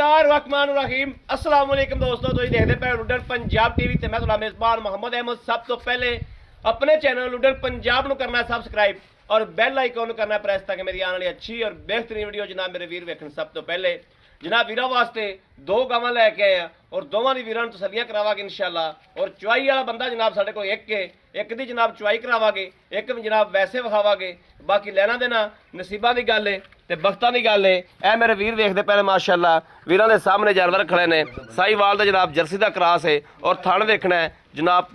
बिस्मिल्लाहिर्रहमानिर्रहीम अस्सलाम वालेकुम दोस्तों, तुम देखते पे लुडन पंजाब टीवी ते मैं तुहाडा मेज़बान मोहम्मद अहमद। सब तो पहले अपने चैनल लुडन पंजाब नूं करना सब्सक्राइब और बैल आइकन नूं करना प्रेस ताकि मेरी आने वाली अच्छी और बेहतरीन वीडियो जनाब मेरे वीर वेखण। सब तो पहले जनाब वीरां वास्ते दो गावां लैके आए और दोवां दी वीरां नूं तसल्लियां करावांगे इंशाअल्लाह। और चुआई वाला बंदा जनाब साडे कोल एक दी जनाब चुआई करावांगे, एक जनाब वैसे विखावांगे। बाकी लेना देना नसीबां दी गल है ते बख्तां दी गल है। ए मेरे वीर देखदे पहले माशाअल्लाह वीरां दे सामने जानवर खड़े ने। साहीवाल दा जनाब जर्सी दा क्रास है और थण देखना है जनाब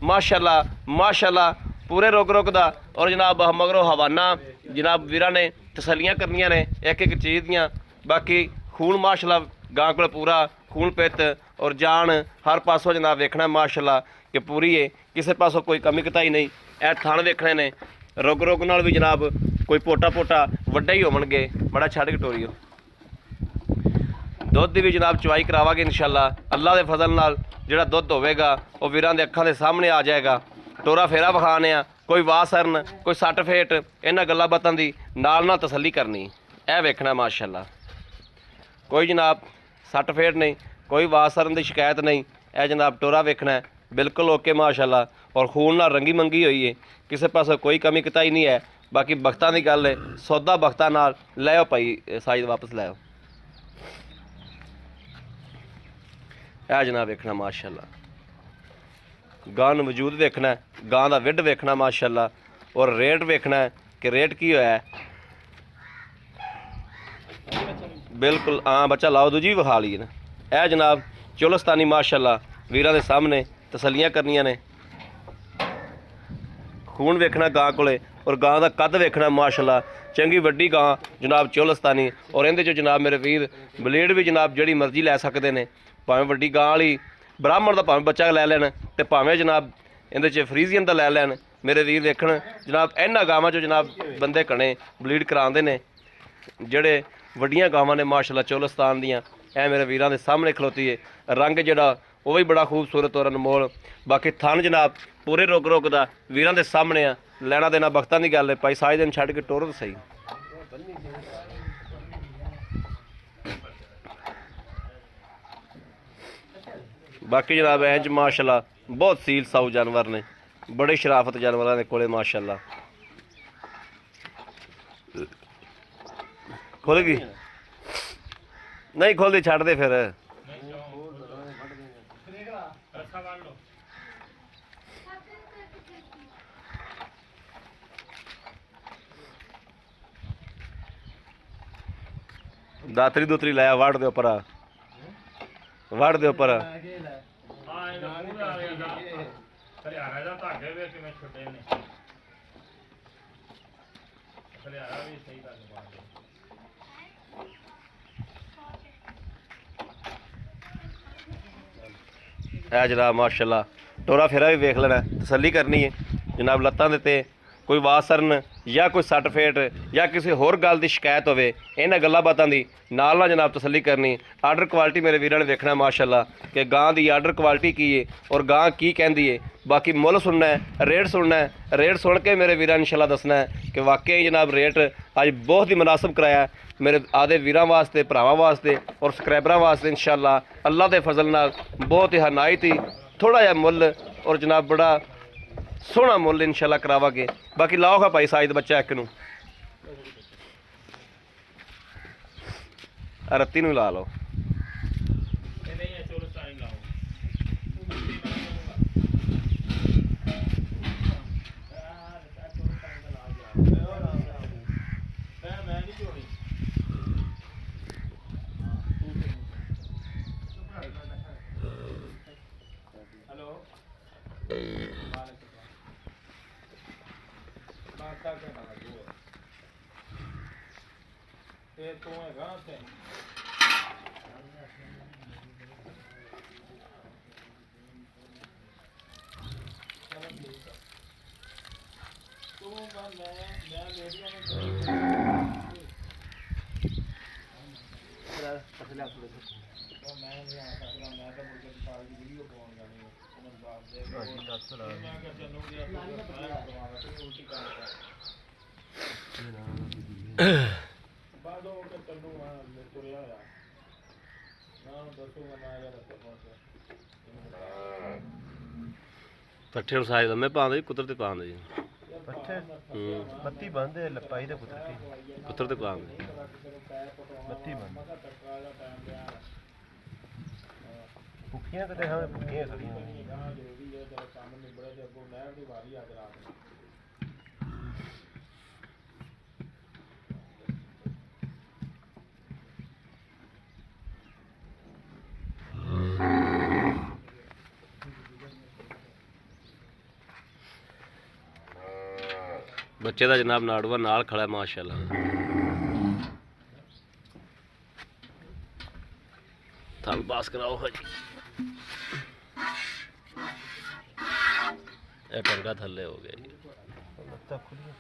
माशाअल्लाह माशाअल्लाह पूरे रुक दा। और जनाब मगरों हवाना जनाब वीरां ने तसल्लियां करनियां ने एक एक चीज़ दियां। बाकी खून माशाअल्लाह गां कोल पूरा खून पित और जान हर पासों जनाब देखना माशाअल्लाह कि पूरी है, किसी पासों कोई कमी कताई नहीं। ए थण देखने ने रुक नाल भी जनाब कोई पोटा वड्डा ही होवणगे। बड़ा छड्ड के टोरियो दुध की भी जनाब चुवाई करावांगे इंशाअल्लाह। अल्लाह के फजल नाल जिहड़ा दुध होवेगा वो वीरां दे अखां दे सामने आ जाएगा। टोरा फेरा विखाने आ, कोई वाह सरन कोई सट फेट इन्हां गल्लां बातां दी नाल तसल्ली करनी। ए वेखना माशाअल्लाह कोई जनाब सट फेट नहीं, कोई वाह सरन की शिकायत नहीं। ए जनाब टोरा वेखना है बिल्कुल ओके माशाअल्लाह और खून नाल रंगी मंगी हुई है, किसी पासों कोई कमी कताई नहीं है। बाकी बख्तां दी गल है, सौदा बख्तां नाल लैओ भाई साइज वापस लैओ। ए जनाब वेखना माशाअल्लाह गां नूं वजूद वेखना है, गां दा विड वेखना माशाअल्लाह और रेट वेखना है कि रेट की होया है। बिल्कुल हाँ बच्चा लाओ दूजी भी विखा ली ना। ए जनाब चोलस्तानी माशाअल्लाह वीरां दे सामने तसल्लियां करनियां ने। खून वेखना गां कोले और गां दा कद वेखना माशाअल्लाह चंगी वड्डी गां जनाब चोलस्तानी। और इहदे चो जनाब मेरे वीर ब्लेड भी जनाब जिहड़ी मर्जी लै सकदे ने, भावें वड्डी गां वाली ब्राह्मण दा भावें बच्चा लै लैन ते भावें जनाब इहदे च फ्रीजियन दा लै लैन। मेरे वीर वेखण जनाब इन्हां गावां चो जनाब बंदे घणे ब्लीड करांदे ने जिहड़े वड्डियां गावां ने माशाअल्लाह चोलस्तान दियां। ए मेरे वीरां दे सामने खलोती है, रंग जिहड़ा वो भी बड़ा खूबसूरत और अनमोल। बाकी थन जनाब पूरे रुक दा वीरां दे सामने आ। लैना देना बख्तां दी गल है, भाई सारे दिन छड्ड के टोरो तो सही। बाकी जनाब इंज माशाअल्लाह बहुत सील साऊ जानवर ने, बड़े शराफत जानवरां दे कोले माशाअल्लाह। खुल गई नहीं खुलदी छड्ड दे फिर। दातरी दूतरी लाया वड़ दे उपर वड़ दे उपर। है जनाब माशाअल्लाह टोरा फेरा भी वेख लेना, तसल्ली करनी है जनाब। लत्तां दे ते कोई वाह सरन या कोई सट फेट या किसी होर गल की शिकायत होवे इन्हां गल्लां बातां दी नाल जनाब तसल्ली करनी। आर्डर क्वालिटी मेरे वीरां ने वेखना माशाअल्लाह कि गां दी आर्डर क्वालिटी की है और गां की कहंदी है। बाकी मुल सुनना है, रेट सुनना है, रेट सुन के मेरे वीरां इंशाअल्लाह दसना है कि वाकई जनाब रेट अज बहुत ही मुनासिब कराया मेरे आदे वीरां वास्ते, भरावां वास्ते और सबसक्राइबरां वास्ते इंशाअल्लाह। अल्लाह के फजल नाल बहुत ही हनायत ही थोड़ा जिहा मुल और जनाब बड़ा सोहना मुल इंशाअल्लाह करावांगे। बाकी लाओ खा भाई साइद बच्चा एक नूं रत्ती नूं ला लो। तू है गांव से तू मैं वीडियो में पहले आप तो मैं नहीं आ सकता, मैं तो मुझे सारी वीडियो कौन जानी है समझ बात दे मैं क्या चलूं गया तो उल्टी कर बादों के चलूं तुरिया यार ਦੱਸੂਗਾ ਮੈਂ ਯਾਰ ਪਹੁੰਚਿਆ ਪੱਠੇ ਨੂੰ ਸਾਇ ਲੰਮੇ ਪਾਉਂਦੇ ਕੁਦਰਤੀ ਪਾਉਂਦੇ ਜੀ ਪੱਠੇ ਬੱਤੀ ਬੰਦੇ ਲਪਾਈ ਦੇ ਪੁੱਤਰ ਤੇ ਪਾਉਂਦੇ ਬੱਤੀ ਬੰਦ ਭੁੱਖੀਆਂ ਕਿਤੇ ਹਾਂ ਭੁੱਖੀਆਂ ਖੜੀਆਂ ਜੋ ਵੀ ਹੈ ਜਦੋਂ ਕੰਮ ਨਿਬੜੇ ਤੇ ਅੱਗੋਂ ਨਹਿਰ ਦੀ ਵਾਰੀ ਅੱਜ ਰਾਤ ਨੂੰ ਬੱਚੇ ਦਾ ਜਨਾਬ ਨਾੜੂਆ ਨਾਲ ਖੜਾ ਮਾਸ਼ਾਅੱਲਾ ਥਲ ਬਾਸ ਕਰਾਓ ਹਾਜੀ ਇਹ ਟੰਗਾ ਥੱਲੇ ਹੋ ਗਿਆ ਜੀ ਲੱਤਾਂ ਖੁੱਲੀਆਂ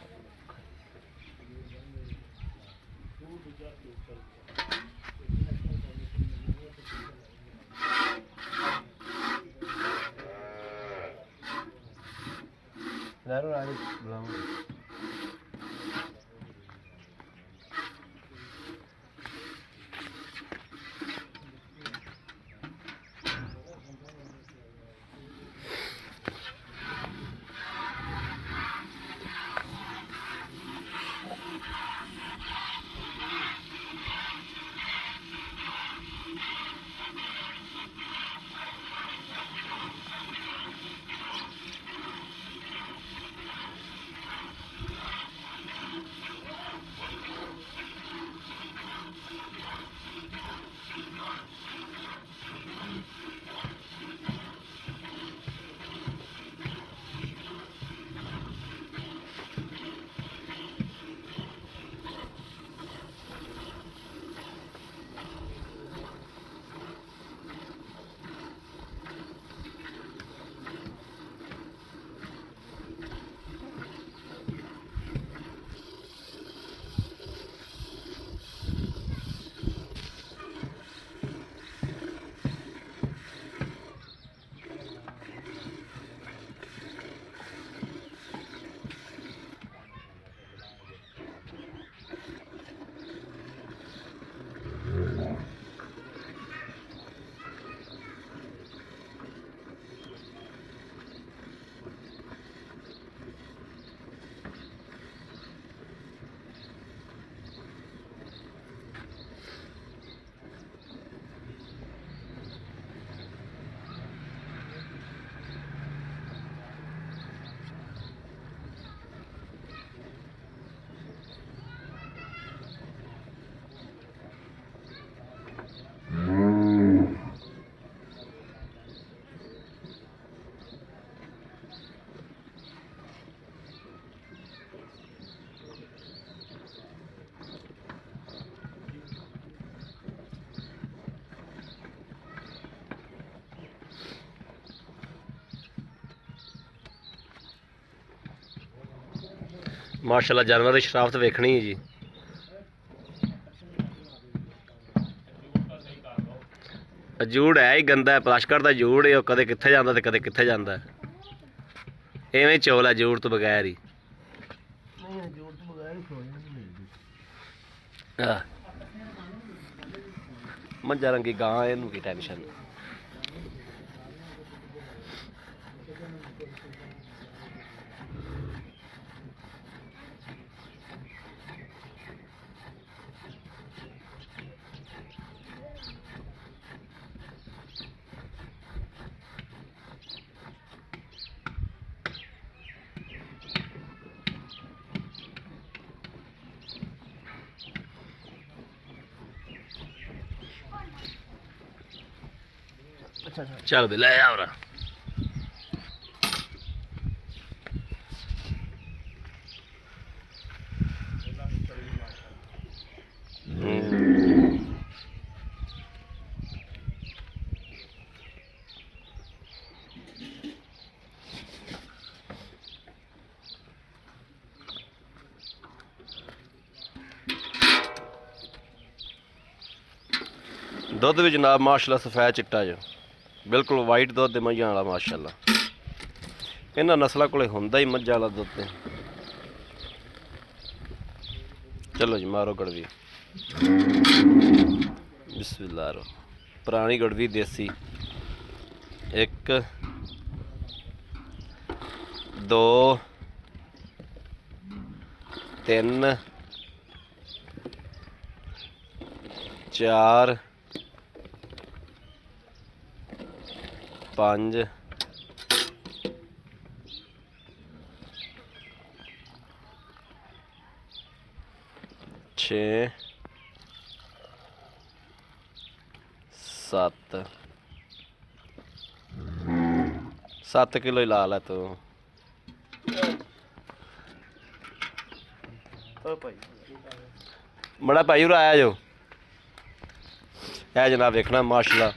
ਨਾਰੂ ਰਾਣੀ ਬੁਲਾਵਾਂ ਮਾਸ਼ਾਅੱਲਾ ਜਾਨਵਰ ਦੀ ਸ਼ਰਾਫਤ ਵੇਖਣੀ ਹੈ ਜੀ ਜੂੜ ਹੈ ਹੀ ਗੰਦਾ ਹੈ ਪਲਾਸਕਟ ਦਾ ਜੂੜ ਹੈ ਉਹ ਕਦੇ ਕਿੱਥੇ ਜਾਂਦਾ ਤੇ ਕਦੇ ਕਿੱਥੇ ਜਾਂਦਾ ਐਵੇਂ ਚੌਲ ਹੈ ਜੂੜ ਤੋਂ ਬਗੈਰ ਹੀ ਨਹੀਂ ਜੋੜ ਤੋਂ ਬਗੈਰ ਹੀ ਸੋਈ ਨਹੀਂ ਮਿਲਦੀ ਮੰਜਾ ਰੰਗੀ ਗਾਂ ਇਹਨੂੰ ਕੀ ਟੈਨਸ਼ਨ ਚੱਲ ਵੀ ਲੈ ਆਵਰਾ ਦੁੱਧ ਵੀ ਜਨਾਬ ਮਾਸ਼ਾਅੱਲਾ ਸਫੈਦ ਚਿੱਟਾ ਜੋ ਬਿਲਕੁਲ ਵਾਈਟ ਦੁੱਧ ਦੇ ਮੱਝਾਂ ਵਾਲਾ ਮਾਸ਼ਾਅੱਲਾ ਇਹਨਾਂ ਨਸਲਾਂ ਕੋਲੇ ਹੁੰਦਾ ਹੀ ਮੱਝਾਂ ਵਾਲਾ ਦੁੱਧ ਤੇ ਚਲੋ ਜੀ ਮਾਰੋ ਗੜਵੀ ਬਿਸਮਿਲ੍ਲਾਹ। ਪੁਰਾਣੀ ਗੁੜਵੀ ਦੇਸੀ 1 2 3 4 5 6 7 ਕਿਲੋ ਹੀ ਲਾ ਲੈ ਤੂੰ। ਓ ਭਾਈ ਮੜਾ ਭਾਈ ਉਰਾ ਆਇਆ ਜੋ। ਇਹ ਜਨਾਬ ਵੇਖਣਾ ਮਾਸ਼ਾਅੱਲਾ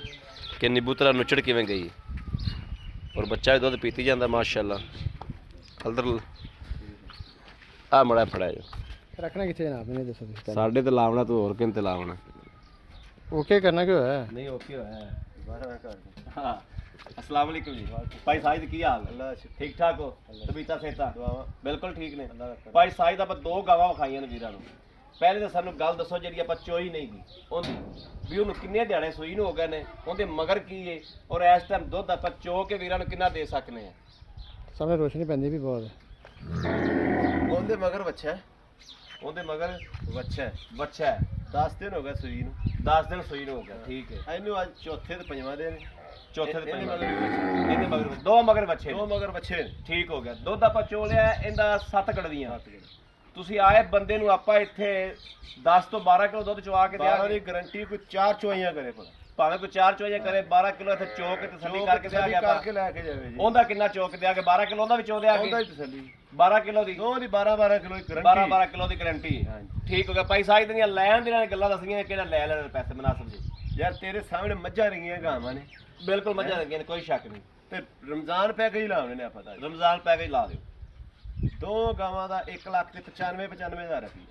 ਕਿ ਨਿਬੂਤਰਾ ਨੁੱਚੜ ਕਿਵੇਂ ਗਈ ਔਰ ਬੱਚਾ ਵੀ ਦੁੱਧ ਪੀਤੀ ਜਾਂਦਾ ਮਾਸ਼ਾਅੱਲਾ। ਹਲਦਰ ਆ ਮੜਾ ਫੜਾ ਜੋ। ਰੱਖਣਾ ਕਿੱਥੇ ਜਨਾਬ ਇਹਨੇ ਦੱਸੋ ਤੁਸੀਂ ਸਾਡੇ ਤੇ ਲਾਵਣਾ ਤੂੰ ਹੋਰ ਕਿੰਤੇ ਲਾਵਣਾ। ਓਕੇ ਕਰਨਾ ਕਿਉਂ ਹੈ ਨਹੀਂ ਓਕੇ ਹੋਇਆ ਬਾਹਰ ਕਰ ਹਾਂ। अस्सलाम वालेकुम जी भाई साहिद की हाल अल्लाह ठीक ठाक हो तबीयतां सेहतां दुआवां बिल्कुल ठीक ने अल्लाह दा भाई साहिद ਆਪਾਂ ਦੋ ਗਾਵਾਂ ਵਿਖਾਈਆਂ ਨੇ ਵੀਰਾਂ ਨੂੰ। ਪਹਿਲੇ ਤਾਂ ਸਾਨੂੰ ਗੱਲ ਦੱਸੋ ਜਿਹੜੀ ਆਪਾਂ ਚੋਈ ਨਹੀਂ ਦੀ ਉਹਦੀ ਵੀ ਉਹਨੂੰ ਕਿੰਨੇ ਦਿਹਾੜੇ ਸੂਈ ਨੂੰ ਹੋ ਗਏ ਨੇ, ਉਹਦੇ ਮਗਰ ਕੀ ਏ ਔਰ ਇਸ ਟਾਈਮ ਦੁੱਧ ਆਪਾਂ ਚੋ ਕੇ ਵੀਰਾਂ ਨੂੰ ਕਿੰਨਾ ਦੇ ਸਕਨੇ ਆ। ਸਾਹਮਣੇ ਰੋਸ਼ਨੀ ਪੈਂਦੀ ਵੀ ਬਹੁਤ ਉਹਦੇ ਮਗਰ ਬੱਚਾ ਹੈ, ਉਹਦੇ ਮਗਰ ਬੱਚਾ ਹੈ। ਬੱਚਾ ਹੈ 10 ਦਿਨ ਹੋ ਗਏ ਸੂਈ ਨੂੰ, 10 ਦਿਨ ਸੂਈ ਨੂੰ ਹੋ ਗਿਆ। ਠੀਕ ਹੈ ਇਹਨੂੰ ਅੱਜ ਚੌਥੇ ਤੇ ਪੰਜਵਾਂ ਦਿਨ ਚੌਥੇ ਤੇ ਇਹਦੇ ਪੰਜਵਾਂ ਮਗਰ ਵੀ ਬੱਚਾ, ਇਹਦੇ ਮਗਰ ਦੋ ਮਗਰ ਬੱਚੇ ਦੋ ਨੇ। ਮਗਰ ਬੱਚੇ ਨੇ। ਠੀਕ ਹੋ ਗਿਆ। ਦੁੱਧ ਆਪਾਂ ਚੋ ਲਿਆ ਇਹਦਾ 7 ਕੜਵੀਆਂ। ਤੁਸੀਂ ਆਏ ਬੰਦੇ ਨੂੰ ਆਪਾਂ ਇੱਥੇ 10 ਤੋਂ 12 ਕਿਲੋ ਦੁੱਧ ਚਵਾ ਕੇ ਬਾਹਰ ਦਿਆਂਗੇ। ਦੀ ਗਾਰੰਟੀ ਕੋਈ 4 ਚੁਆਈਆਂ ਕਰੇ ਭਲਾ, ਭਾਵੇਂ ਕੋਈ 4 ਚੋਈਆਂ ਕਰੇ 12 ਕਿਲੋ ਇੱਥੇ ਚੋ ਕੇ ਤਸੱਲੀ ਕਰਕੇ ਦਿਆਂਗੇ ਆਪਾਂ। ਕਰਕੇ ਲੈ ਕੇ ਜਾਵੇ ਜੀ। ਉਹਦਾ ਕਿੰਨਾ ਚੋਕ ਦਿਆਂਗੇ? 12 ਕਿਲੋ ਉਹਦਾ ਵੀ ਚੋ ਉਹਦਾ ਦਿਆਂਗੇ। ਹੀ ਤਸੱਲੀ 12 ਕਿਲੋ ਦੀ ਦੋ ਦੀ 12 ਕਿਲੋ ਦੀ 12 ਗਾਰੰਟੀ। 12 ਕਿਲੋ ਦੀ ਗਾਰੰਟੀ। ਹਾਂਜੀ। ਠੀਕ ਹੋ ਗਿਆ। ਭਾਈ ਸਾਹਿਬ ਦੀਆਂ ਲੈਣ ਦੀਆਂ ਗੱਲਾਂ ਦੱਸੀਆਂ ਕਿਹੜਾ ਲੈ ਲੈਣ ਪੈਸੇ ਮੁਨਾਸਬ ਜੀ। ਯਾਰ ਤੇਰੇ ਸਾਹਮਣੇ ਮੱਝਾਂ ਰਹੀਆਂ ਗਾਵਾਂ ਨੇ ਬਿਲਕੁਲ ਮੱਝਾਂ ਲੱਗੀਆਂ ਨੇ, ਕੋਈ ਸ਼ੱਕ ਨਹੀਂ। ਤੇ ਰਮਜ਼ਾਨ ਪੈ ਗਈ ਲਾਉਣੇ ਨੇ ਆਪਾਂ ਤਾਂ। ਰਮਜ਼ਾਨ ਪੈਕੇਜ ਲਾ ਦਿਓ। ਦੋ ਗਾਵਾਂ ਦਾ 1 ਲੱਖ ਤੇ 95 ਹਜ਼ਾਰ ਰੁਪਏ।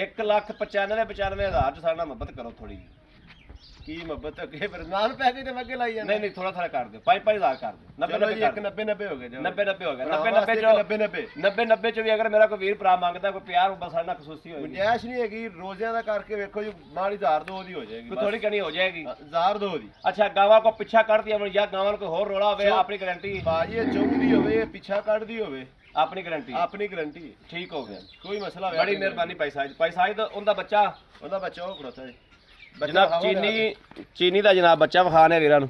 1,95,95,000 ਚ ਸਾਡਾ ਮੁਹੱਬਤ ਕਰੋ ਥੋੜੀ ਜੀ। ਕੀ ਮੁਹੱਬਤ ਅੱਗੇ ਰਮਜ਼ਾਨ ਪੈ ਗਈ ਤੇ ਮੈਂ ਅੱਗੇ ਲਾਈ ਜਾਂਦਾ। ਨਹੀਂ ਨਹੀਂ ਥੋੜਾ ਥੋੜਾ ਕਰ ਦਿਓ। 5,000 ਕਰ ਦਿਓ। 90 ਚਲੋ ਜੀ 90 90 ਹੋ ਗਏ 90 90 ਹੋ ਗਿਆ। 90 90 90 ਚੋਂ 90 90 90 ਚ ਵੀ ਅਗਰ ਮੇਰਾ ਕੋਈ ਵੀਰ ਭਰਾ ਮੰਗਦਾ ਕੋਈ ਪਿਆਰ ਬਸ ਸਾਡੇ ਨਾਲ ਖਸੂਸੀ ਹੋਏਗੀ। ਗੁੰਜਾਇਸ਼ ਨਹੀਂ ਹੈਗੀ। ਰੋਜ਼ਿਆਂ ਦਾ ਕਰਕੇ ਵੇਖੋ ਜੀ ਮਾੜੀ 1000 ਦੀ ਹੋ ਜਾਏਗੀ। ਕੋਈ ਥੋੜੀ ਕਣੀ ਹੋ ਜਾਏਗੀ। 1000 ਦੀ ਅੱਛਾ ਗਾਵਾਂ ਕੋ ਪਿੱਛਾ ਕੱਢ ਦਿਆ ਜਾਂ ਗਾਵਾਂ ਨੂੰ ਕੋਈ ਹੋਰ ਰੋਲਾ ਹੋਵੇ ਆਪਣੀ ਗਾਰੰਟੀ। ਬਾਜੀ ਇਹ ਚਾਹੁੰਦੀ ਹੋਵੇ ਇਹ ਪਿੱਛਾ ਕੱਢਦੀ ਹੋਵੇ ਆਪਣੀ ਗਾਰੰਟੀ ਆਪਣੀ ਗਾਰੰਟੀ। ਠੀਕ ਹੋ ਗਿਆ। ਕੋਈ ਮਸਲਾ ਹੋਵੇ ਬੜੀ ਮਿਹਰਬਾਨੀ ਭਾਈ ਸਾਹਿਬ। ਭਾਈ ਸਾਹਿਬ ਉਹਦਾ ਬੱਚਾ ਉਹਦਾ ਬੱਚਾ ਉਹ ਖੜੋਤਾ ਜੀ। ਜਨਾਬ ਚੀਨੀ ਦਾ ਜਨਾਬ ਬੱਚਾ ਵਿਖਾਣੇ ਵੀਰਾਂ ਨੂੰ।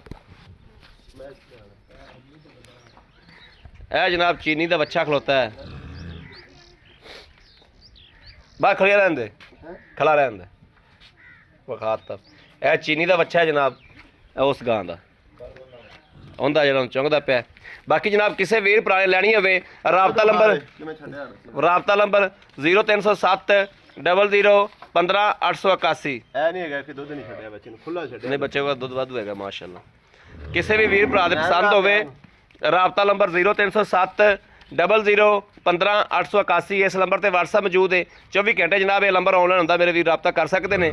ਇਹ ਜਨਾਬ ਚੀਨੀ ਦਾ ਬੱਚਾ ਖਲੋਤਾ ਹੈ। ਬਾ ਖੜਿਆ ਰਹਿੰਦੇ ਖੜਾ ਰਹਿੰਦੇ ਵਿਖਾਤਾ। ਇਹ ਚੀਨੀ ਦਾ ਬੱਚਾ ਹੈ ਜਨਾਬ, ਇਹ ਉਸ ਗਾਂ ਦਾ ਉਹਦਾ ਜਿਹੜਾ ਚੁੰਗਦਾ ਪਿਆ। ਬਾਕੀ ਜਨਾਬ ਕਿਸੇ ਵੀਰ ਭਰਾ ਨੇ ਲੈਣੀ ਹੋਵੇ ਰਾਬਤਾ ਨੰਬਰ ਕਿਵੇਂ ਛੱਡਿਆ ਰਾਬਤਾ ਨੰਬਰ 0307 00 15 881। ਐ ਨਹੀਂ ਹੈਗਾ ਕਿ ਦੁੱਧ ਨਹੀਂ ਛੱਡਿਆ ਬੱਚੇ ਨੂੰ, ਖੁੱਲਾ ਛੱਡਿਆ। ਨੇ ਬੱਚੇ ਕੋਲ ਦੁੱਧ ਵਾਧੂ ਹੈਗਾ ਮਾਸ਼ਾਅੱਲਾ। ਕਿਸੇ ਵੀ ਵੀਰ ਭਰਾ ਦੇ ਪਸੰਦ ਹੋਵੇ ਰਾਬਤਾ ਨੰਬਰ 0307 00 15 881। ਇਸ ਨੰਬਰ ਤੇ WhatsApp ਮੌਜੂਦ ਹੈ 24 ਘੰਟੇ ਜਨਾਬ। ਇਹ ਨੰਬਰ ਆਨਲਾਈਨ ਹੁੰਦਾ, ਮੇਰੇ ਵੀਰ ਰਾਬਤਾ ਕਰ ਸਕਦੇ ਨੇ।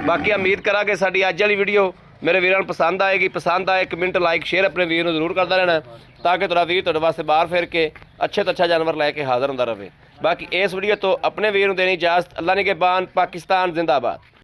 ਬਾਕੀ ਉਮੀਦ ਕਰਾਂਗੇ ਸਾਡੀ ਅੱਜ ਵਾਲੀ ਵੀਡੀਓ ਮੇਰੇ ਵੀਰਾਂ ਨੂੰ ਪਸੰਦ ਆਏਗੀ। ਪਸੰਦ ਆਏ ਕਮੈਂਟ ਲਾਈਕ ਸ਼ੇਅਰ ਆਪਣੇ ਵੀਰ ਨੂੰ ਜ਼ਰੂਰ ਕਰਦਾ ਰਹਿਣਾ ਤਾਂ ਕਿ ਤੁਹਾਡਾ ਵੀਰ ਤੁਹਾਡੇ ਵਾਸਤੇ ਬਾਹਰ ਫਿਰ ਕੇ ਅੱਛੇ ਤੋਂ ਅੱਛਾ ਜਾਨਵਰ ਲੈ ਕੇ ਹਾਜ਼ਰ ਹੁੰਦਾ ਰਹੇ। ਬਾਕੀ ਇਸ ਵੀਡੀਓ ਤੋਂ ਆਪਣੇ ਵੀਰ ਨੂੰ ਦੇਣੀ ਇਜਾਜ਼ਤ। ਅੱਲਾ ਨਿਗਹਿਬਾਨ। ਪਾਕਿਸਤਾਨ ਜ਼ਿੰਦਾਬਾਦ।